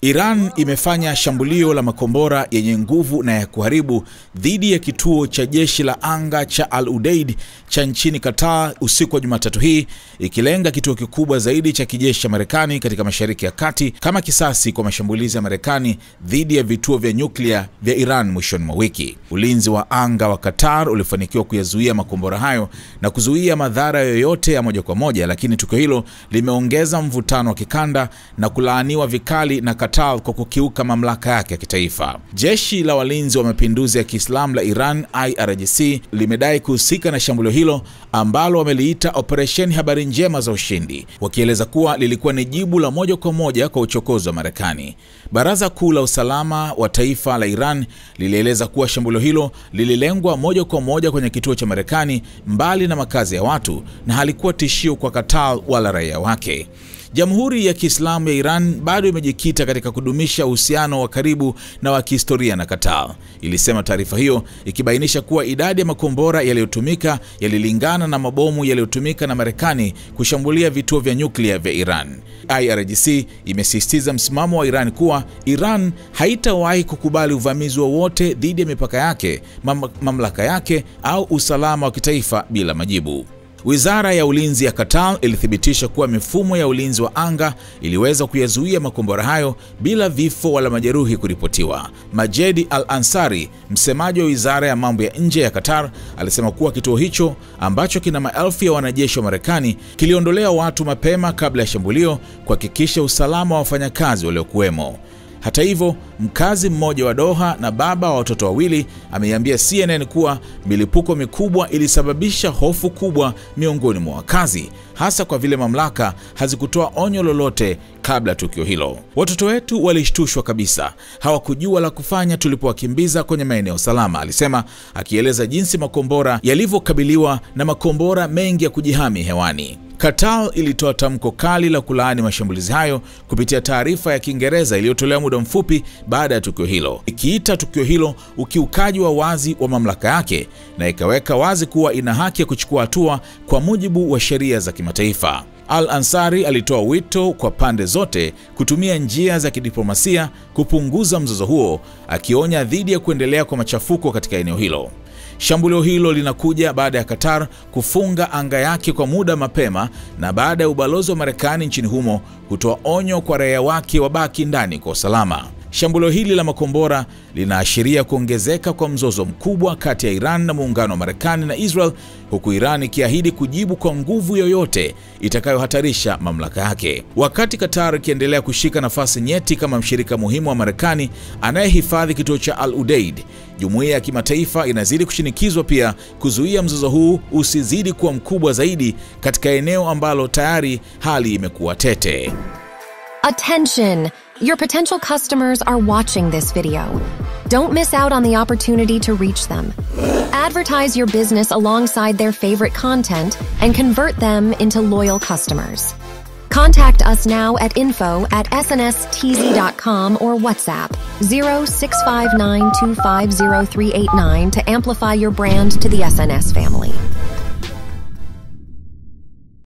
Iran imefanya shambulio la makombora yenye nguvu na ya kuharibu dhidi ya kituo cha jeshi la anga cha Al Udeid cha nchini Qatar usiku wa Jumatatu hii, ikilenga kituo kikubwa zaidi cha kijeshi cha Marekani katika Mashariki ya Kati kama kisasi kwa mashambulizi ya Marekani dhidi ya vituo vya nyuklia vya Iran mwishoni mwa wiki. Ulinzi wa anga wa Qatar ulifanikiwa kuyazuia makombora hayo na kuzuia madhara yoyote ya moja kwa moja, lakini tukio hilo limeongeza mvutano wa kikanda na kulaaniwa vikali na Qatar kwa kukiuka mamlaka yake ya kitaifa. Jeshi la walinzi wa mapinduzi ya Kiislamu la Iran IRGC limedai kuhusika na shambulio hilo ambalo wameliita operesheni habari njema za ushindi, wakieleza kuwa lilikuwa ni jibu la moja kwa moja kwa uchokozi wa Marekani. Baraza Kuu la Usalama wa Taifa la Iran lilieleza kuwa shambulio hilo lililengwa moja kwa moja kwenye kituo cha Marekani mbali na makazi ya watu na halikuwa tishio kwa Qatar wala raia wake. Jamhuri ya Kiislamu ya Iran bado imejikita katika kudumisha uhusiano wa karibu na wa kihistoria na Qatar, ilisema taarifa hiyo, ikibainisha kuwa idadi ya makombora yaliyotumika yalilingana na mabomu yaliyotumika na Marekani kushambulia vituo vya nyuklia vya Iran. IRGC imesisitiza msimamo wa Iran kuwa Iran haitawahi kukubali uvamizi wowote dhidi ya mipaka yake, mamlaka yake au usalama wa kitaifa bila majibu. Wizara ya ulinzi ya Qatar ilithibitisha kuwa mifumo ya ulinzi wa anga iliweza kuyazuia makombora hayo bila vifo wala majeruhi kuripotiwa. Majed Al-Ansari, msemaji wa wizara ya mambo ya nje ya Qatar, alisema kuwa kituo hicho ambacho kina maelfu ya wanajeshi wa Marekani kiliondolea watu mapema kabla ya shambulio kuhakikisha usalama wa wafanyakazi waliokuwemo. Hata hivyo, mkazi mmoja wa Doha na baba wa watoto wawili ameiambia CNN kuwa milipuko mikubwa ilisababisha hofu kubwa miongoni mwa wakazi, hasa kwa vile mamlaka hazikutoa onyo lolote kabla tukio hilo. Watoto wetu walishtushwa kabisa, hawakujua la kufanya tulipowakimbiza kwenye maeneo salama, alisema, akieleza jinsi makombora yalivyokabiliwa na makombora mengi ya kujihami hewani. Qatar ilitoa tamko kali la kulaani mashambulizi hayo kupitia taarifa ya Kiingereza iliyotolewa muda mfupi baada ya tukio hilo, ikiita tukio hilo ukiukaji wa wazi wa mamlaka yake na ikaweka wazi kuwa ina haki ya kuchukua hatua kwa mujibu wa sheria za kimataifa. Al-Ansari alitoa wito kwa pande zote kutumia njia za kidiplomasia kupunguza mzozo huo, akionya dhidi ya kuendelea kwa machafuko katika eneo hilo. Shambulio hilo linakuja baada ya Qatar kufunga anga yake kwa muda mapema na baada ya ubalozi wa Marekani nchini humo kutoa onyo kwa raia wake wabaki ndani kwa usalama. Shambulio hili la makombora linaashiria kuongezeka kwa mzozo mkubwa kati ya Iran na muungano wa Marekani na Israel, huku Iran ikiahidi kujibu kwa nguvu yoyote itakayohatarisha mamlaka yake. Wakati Qatar ikiendelea kushika nafasi nyeti kama mshirika muhimu wa Marekani anayehifadhi kituo cha Al Udeid, jumuiya ya kimataifa inazidi kushinikizwa pia kuzuia mzozo huu usizidi kuwa mkubwa zaidi katika eneo ambalo tayari hali imekuwa tete. Attention! Your potential customers are watching this video. Don't miss out on the opportunity to reach them. Advertise your business alongside their favorite content and convert them into loyal customers. Contact us now at info@snstz.com or WhatsApp 0659250389 to amplify your brand to the SNS family.